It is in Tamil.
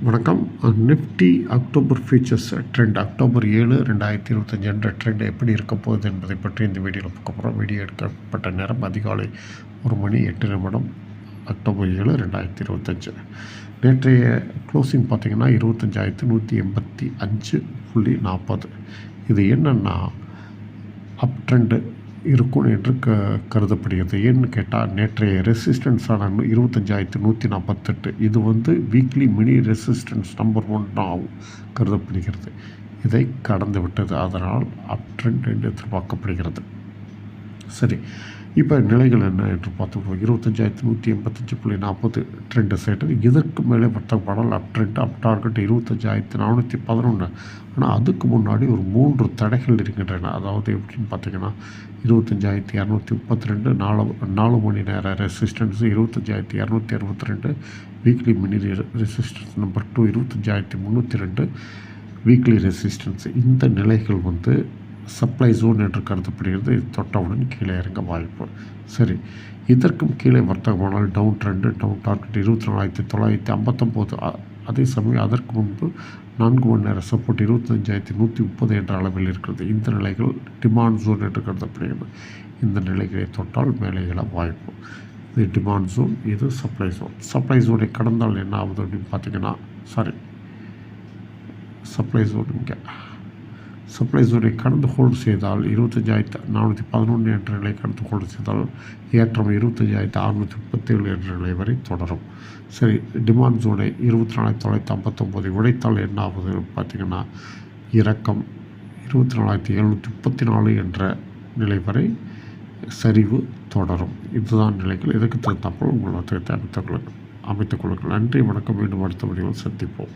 வணக்கம். Nifty October futures trend October 7, 2025 என்ற ட்ரெண்ட் எப்படி இருக்க போகுது என்பதை பற்றி இந்த வீடியோவில் பார்க்க போகிறோம். வீடியோ எடுக்கப்பட்ட நேரம் அதிகாலை 1:08 அக்டோபர் 7, 2025. நேற்றைய க்ளோசிங் பார்த்திங்கன்னா 25,185.40. இது என்னென்னா அப் ட்ரெண்டு இருக்கும் என்று கருதப்படுகிறது. ஏன்னு கேட்டால் நேற்றைய ரெசிஸ்டன்ஸான 25,148 இது வீக்லி மினி ரெசிஸ்டன்ஸ் நம்பர் 1 ஆகும் கருதப்படுகிறது. இதை கடந்து விட்டது. அதனால் அப் ட்ரெண்ட் என்று எதிர்பார்க்கப்படுகிறது. சரி, இப்போ நிலைகள் என்ன என்று பார்த்துக்கணும். 25,185.40 ட்ரெண்டு செட்டது. இதற்கு மேலே வர்த்தகப்படால் அப் ட்ரெண்ட் அப் டார்கெட் 25,411. ஆனால் அதுக்கு முன்னாடி ஒரு 3 தடைகள் இருக்கின்றன. அதாவது எப்படின்னு பார்த்தீங்கன்னா 25,232 4 மணி நேர resistance, 25,262 weekly mini resistance number 2, 25,302 weekly resistance. இந்த நிலைகள் சப்ளை ஜோன் என்று கருதப்படுகிறது. இது தொட்டவுடன் கீழே இறங்க வாய்ப்பு. சரி, இதற்கும் கீழே வர்த்தகமானால் டவுன் ட்ரெண்டு, டவுன் டார்கெட் 24,959. அதே சமயம் அதற்கு முன்பு 4 மணி நேர சப்போர்ட் 25,130 என்ற அளவில் இருக்கிறது. இந்த நிலைகள் டிமாண்ட் ஜோன் என்று கருதப்படுகிறது. இந்த நிலைகளை தொட்டால் மேலே எழ வாய்ப்பு. இது டிமாண்ட் ஜோன், இது சப்ளை ஜோன். சப்ளை ஜோனை கடந்தால் என்ன ஆகுது அப்படின்னு பார்த்தீங்கன்னா, சப்ளை ஜோன் இங்கே சப்ளை ஜோனை கடந்து ஹோல்டு செய்தால் 25,411 என்ற நிலை கடந்து ஹோல்டு செய்தால் ஏற்றம் 25,637 என்ற நிலை வரை தொடரும். சரி, டிமாண்ட் ஜோனை 24,959 உடைத்தால் என்ன ஆகுது பார்த்திங்கன்னா, இறக்கம் 24,734 என்ற நிலை வரை சரிவு தொடரும். இதுதான் நிலைகள். இதுக்கு தகுந்தாற்போல் உங்கள் வர்த்தகத்தை அமைத்துக் கொள்ளுங்கள். நன்றி, வணக்கம். மீண்டும் அடுத்த வீடியோவில் சந்திப்போம்.